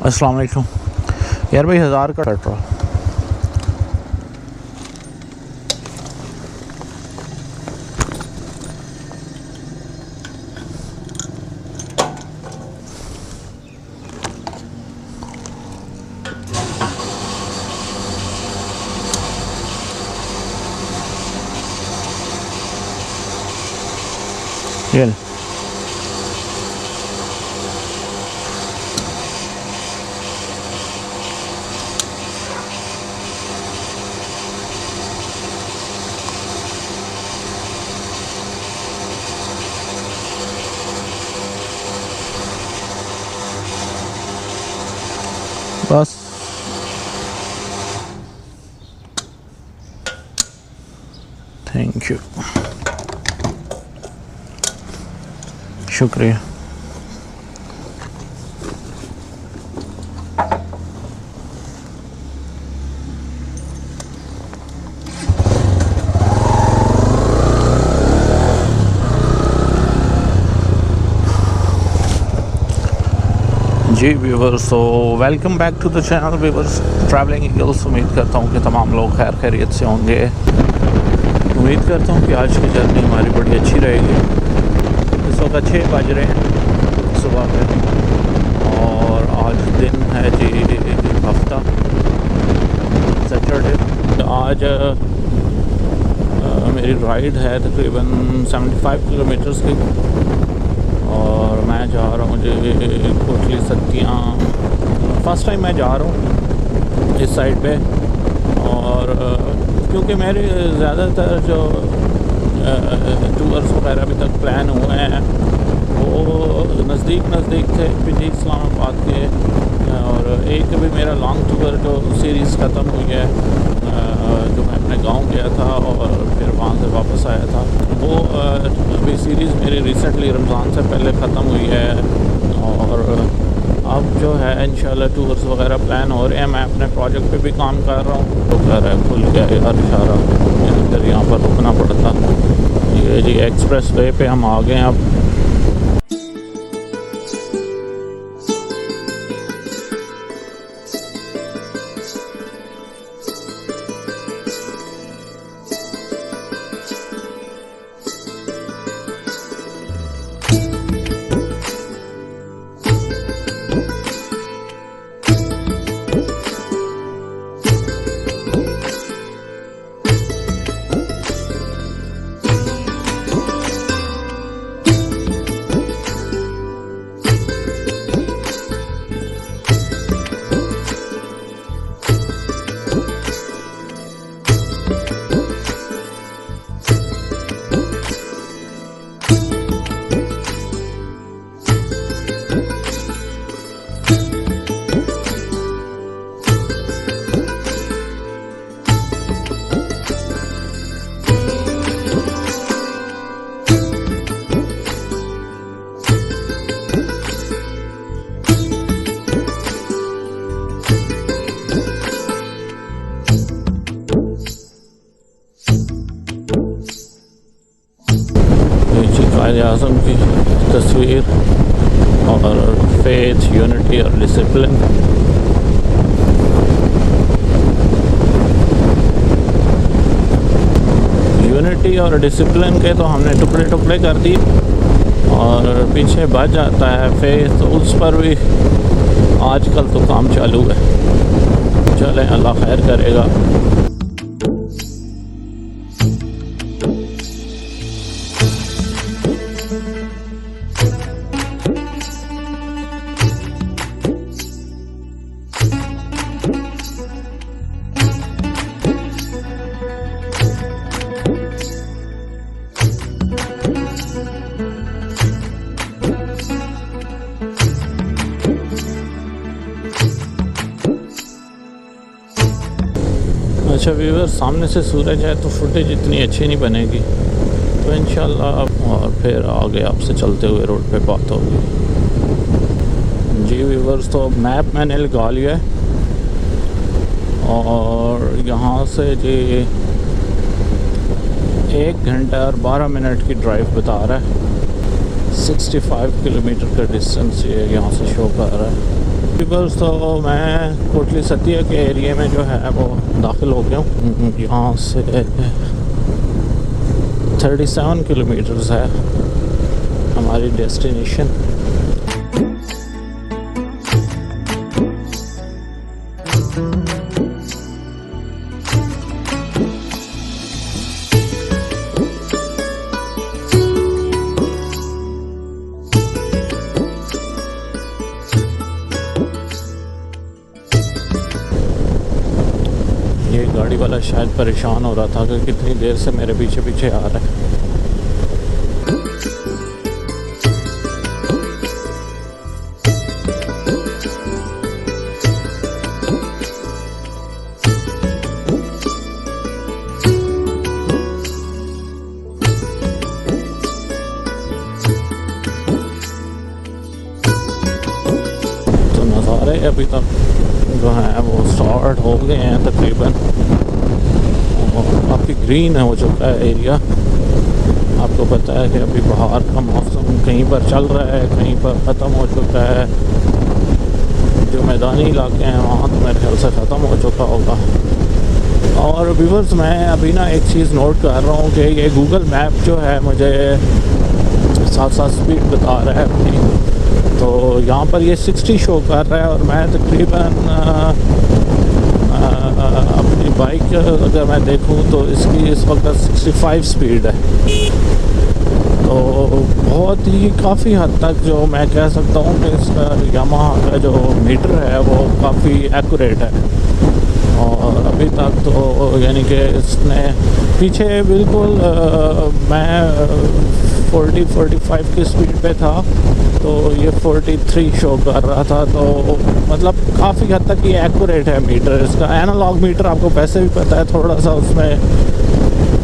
अस्सलाम वालेकुम यार भाई 1000 का पेट्रोल ये बस थैंक यू शुक्रिया। जी व्यूवर्स, तो welcome back to the channel viewers Travelling Eagles. उम्मीद करता हूँ कि तमाम लोग खैर खैरियत से होंगे। उम्मीद करता हूँ कि आज की जर्नी हमारी बड़ी अच्छी रहेगी। इस वक्त 6 बज रहे हैं सुबह में और आज दिन है जी हफ्ता सैटरडे। आज मेरी राइड है तकरीबन 75 किलोमीटर्स की और मैं जा रहा हूँ जी कोटली सत्तियाँ। फर्स्ट टाइम मैं जा रहा हूँ इस साइड पे और क्योंकि मेरे ज़्यादातर जो टूर्स वगैरह अभी तक प्लान हुए हैं वो नज़दीक थे पिंडी इस्लामाबाद के, और एक भी मेरा लॉन्ग टूर जो सीरीज़ ख़त्म हुई है जो मैं अपने गांव गया था और फिर वहाँ से वापस आया था, वो अभी सीरीज़ मेरी रिसेंटली रमज़ान से पहले ख़त्म हुई है। और अब जो है इंशाल्लाह टूर्स वगैरह प्लान हो रहे हैं। मैं अपने प्रोजेक्ट पे भी काम कर रहा हूँ। तो कह रहा है खुल गया यार इशारा, इधर यहाँ पर रुकना पड़ता। ये जी एक्सप्रेस वे पे हम आ गए हैं अब। आज़म की तस्वीर और फेथ, यूनिटी और डिसिप्लिन। यूनिटी और डिसिप्लिन के तो हमने टुकड़े टुकड़े कर दिए और पीछे बच जाता है फेथ, तो उस पर भी आजकल तो काम चालू है। चलें, अल्लाह खैर करेगा। अच्छा व्यूअर, सामने से सूरज है तो फुटेज इतनी अच्छी नहीं बनेगी, तो इंशाल्लाह और फिर आगे आपसे चलते हुए रोड पे बात होगी। जी व्यूअर्स, तो मैप मैंने लगा लिया है और यहाँ से जी 1 घंटा और 12 मिनट की ड्राइव बता रहा है। 65 किलोमीटर का डिस्टेंस ये यहाँ से शो कर रहा है। बस तो मैं कोटली सतिया के एरिया में जो है वो दाखिल हो गया हूँ। यहाँ से 37 किलोमीटर्स है हमारी डेस्टिनेशन। ये गाड़ी वाला शायद परेशान हो रहा था कि कितनी देर से मेरे पीछे पीछे आ रहा है। तो नज़ारे अभी तक जो है वो स्टार्ट हो गए हैं तकरीबन, और काफ़ी ग्रीन हो चुका है एरिया। आपको पता है कि अभी बाहर का मौसम कहीं पर चल रहा है, कहीं पर ख़त्म हो चुका है। जो मैदानी इलाके हैं वहाँ तो मेरे ख्याल से ख़त्म हो चुका होगा। और व्यूअर्स, मैं अभी ना एक चीज़ नोट कर रहा हूँ कि ये गूगल मैप जो है मुझे साथ स्पीड बता रहा है अपनी। तो यहाँ पर ये 60 शो कर रहा है और मैं तकरीबन अपनी बाइक अगर मैं देखूँ तो इसकी इस वक्त 65 स्पीड है। तो बहुत ही काफ़ी हद तक जो मैं कह सकता हूँ कि इसका यामाहा का जो मीटर है वो काफ़ी एक्यूरेट है। और अभी तक तो यानी कि इसने पीछे बिल्कुल मैं 40-45 की स्पीड पे था तो ये 43 शो कर रहा था। तो मतलब काफ़ी हद तक ये एक्यूरेट है मीटर। इसका एनालॉग मीटर आपको वैसे भी पता है थोड़ा सा उसमें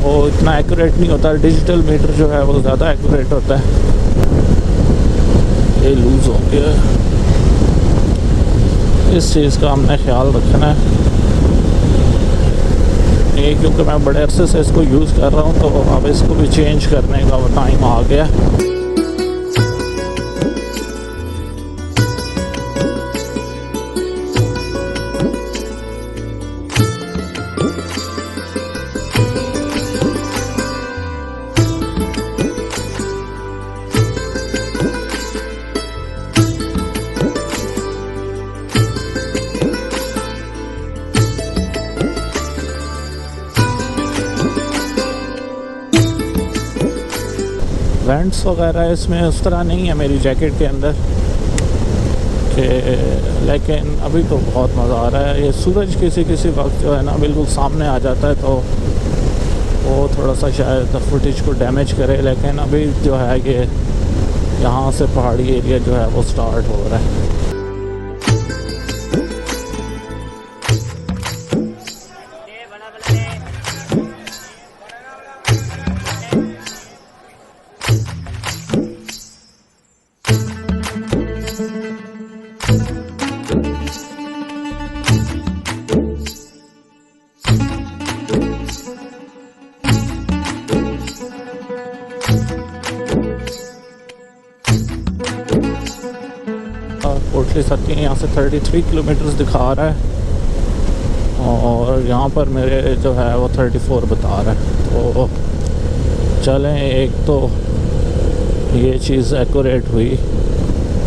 वो इतना एक्यूरेट नहीं होता। डिजिटल मीटर जो है वो ज़्यादा एक्यूरेट होता है। ये लूज़ हो गया, इस चीज़ का हमने ख्याल रखना है। ये क्योंकि मैं बड़े अरसे से इसको यूज़ कर रहा हूँ तो अब इसको भी चेंज करने का टाइम आ गया। वेंट्स वगैरह इसमें उस तरह नहीं है मेरी जैकेट के अंदर कि, लेकिन अभी तो बहुत मज़ा आ रहा है। ये सूरज किसी वक्त जो है ना बिल्कुल सामने आ जाता है तो वो थोड़ा सा शायद फुटेज को डैमेज करे। लेकिन अभी जो है कि यहाँ से पहाड़ी एरिया जो है वो स्टार्ट हो रहा है। कोटली सत्तियान यहाँ से 33 किलोमीटर्स दिखा रहा है और यहाँ पर मेरे जो है वो 34 बता रहा है। तो चलें, एक तो ये चीज़ एक्यूरेट हुई।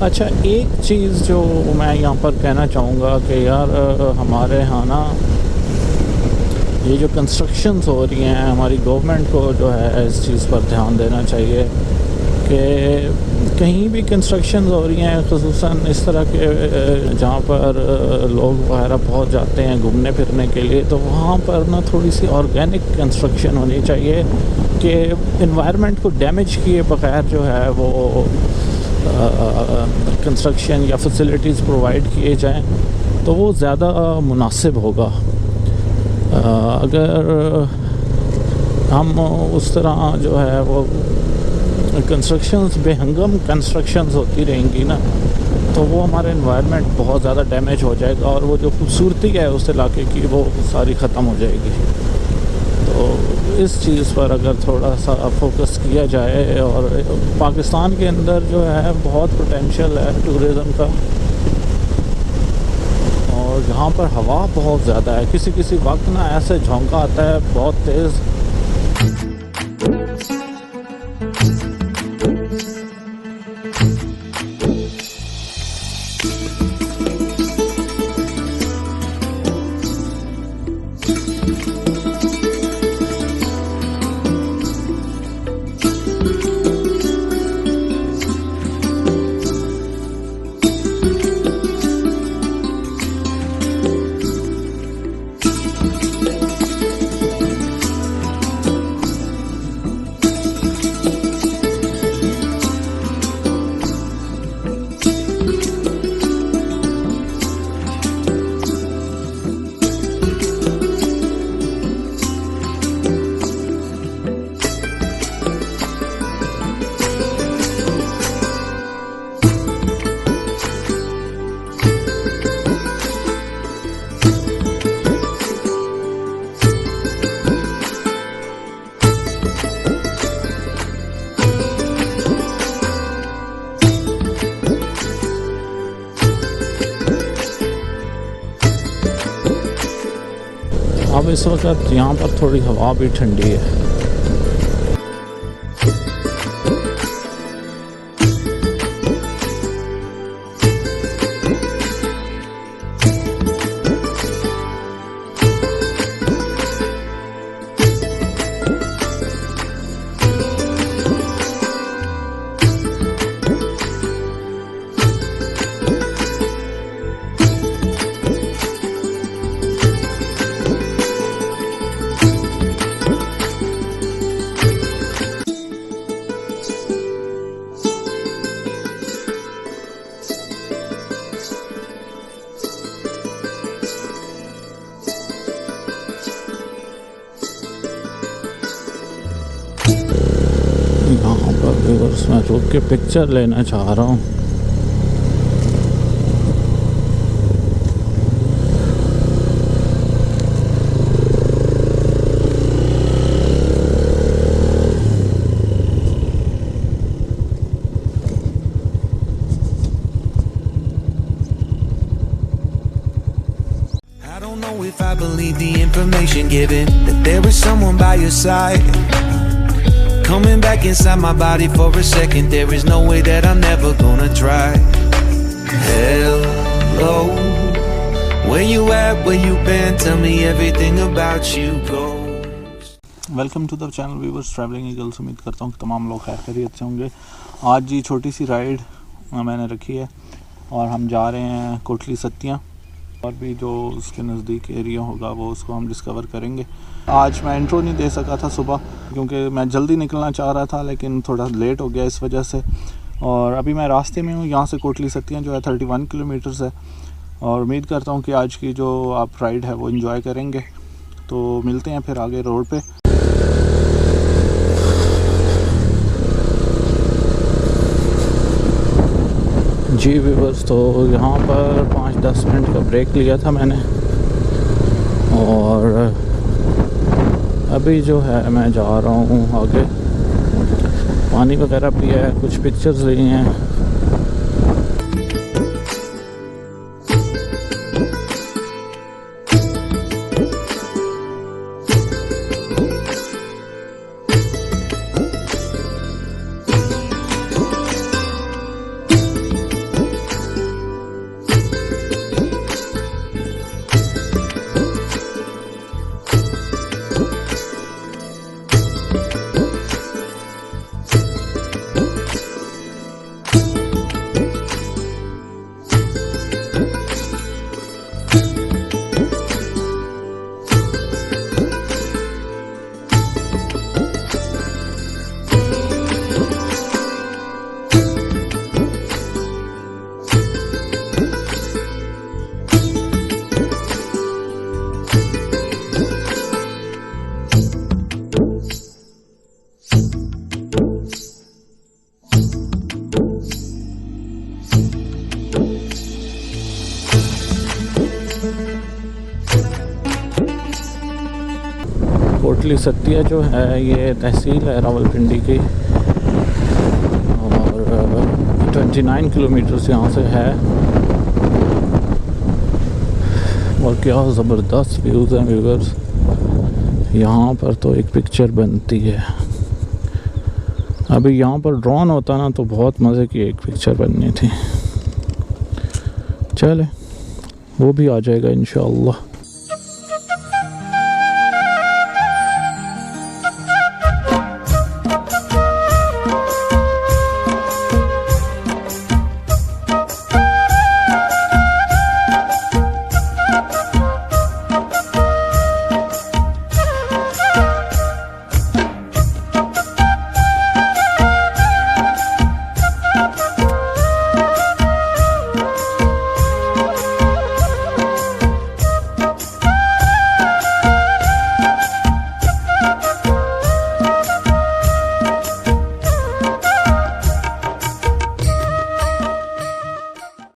अच्छा, एक चीज़ जो मैं यहाँ पर कहना चाहूँगा कि यार हमारे यहाँ ना ये जो कंस्ट्रक्शंस हो रही हैं, हमारी गवर्नमेंट को जो है इस चीज़ पर ध्यान देना चाहिए कि कहीं भी कंस्ट्रक्शन हो रही हैं, ख़ुसूसन इस तरह के जहाँ पर लोग वगैरह पहुँच जाते हैं घूमने फिरने के लिए, तो वहाँ पर ना थोड़ी सी ऑर्गेनिक कंस्ट्रक्शन होनी चाहिए कि एनवायरनमेंट को डैमेज किए बगैर जो है वो कंस्ट्रक्शन या फैसिलिटीज़ प्रोवाइड किए जाएं तो वो ज़्यादा मुनासिब होगा। अगर हम उस तरह जो है वो कंस्ट्रक्शंस बेहंगम कंस्ट्रक्शंस होती रहेंगी ना तो वो हमारा एनवायरनमेंट बहुत ज़्यादा डैमेज हो जाएगा और वो जो खूबसूरती है उस इलाके की वो सारी ख़त्म हो जाएगी। तो इस चीज़ पर अगर थोड़ा सा फोकस किया जाए, और पाकिस्तान के अंदर जो है बहुत पोटेंशियल है टूरिज़म का, और यहाँ पर हवा बहुत ज़्यादा है। किसी किसी वक्त ना ऐसे झोंका आता है बहुत तेज़। अब इस वक्त यहाँ पर थोड़ी हवा भी ठंडी है। यहाँ पर व्यूअर्स मैं रुक के पिक्चर लेना चाह रहा हूँ। I don't know if I believe the information given that there is someone by your side. Coming back inside my body for a second, there is no way that I'm never gonna try. Hello, where you at, where you been, tell me everything about you, goes. Welcome to the channel viewers Travelling Eagles. उम्मीद करता हूँ कि तमाम लोग खैर खैरियत से होंगे। आज जी छोटी सी राइड मैंने रखी है और हम जा रहे हैं कोटली सत्तियाँ, और भी जो उसके नज़दीक एरिया होगा वो उसको हम डिस्कवर करेंगे। आज मैं इंट्रो नहीं दे सका था सुबह, क्योंकि मैं जल्दी निकलना चाह रहा था लेकिन थोड़ा लेट हो गया इस वजह से। और अभी मैं रास्ते में हूँ, यहाँ से कोटली सत्तियाँ जो है 31 किलोमीटर्स है, और उम्मीद करता हूँ कि आज की जो आप राइड है वो एंजॉय करेंगे। तो मिलते हैं फिर आगे रोड पे। जी व्यूअर्स, तो यहाँ पर 5-10 मिनट का ब्रेक लिया था मैंने, और अभी जो है मैं जा रहा हूँ आगे। पानी वगैरह पिया है, कुछ पिक्चर्स ली हैं। कोटली सत्तिया जो है ये तहसील है रावलपिंडी की, और 29 किलोमीटर्स यहाँ से है। और क्या ज़बरदस्त व्यूज़ हैं व्यूअर्स। यहाँ पर तो एक पिक्चर बनती है। अभी यहाँ पर ड्रोन होता ना तो बहुत मज़े की एक पिक्चर बननी थी। चले वो भी आ जाएगा इंशाअल्लाह।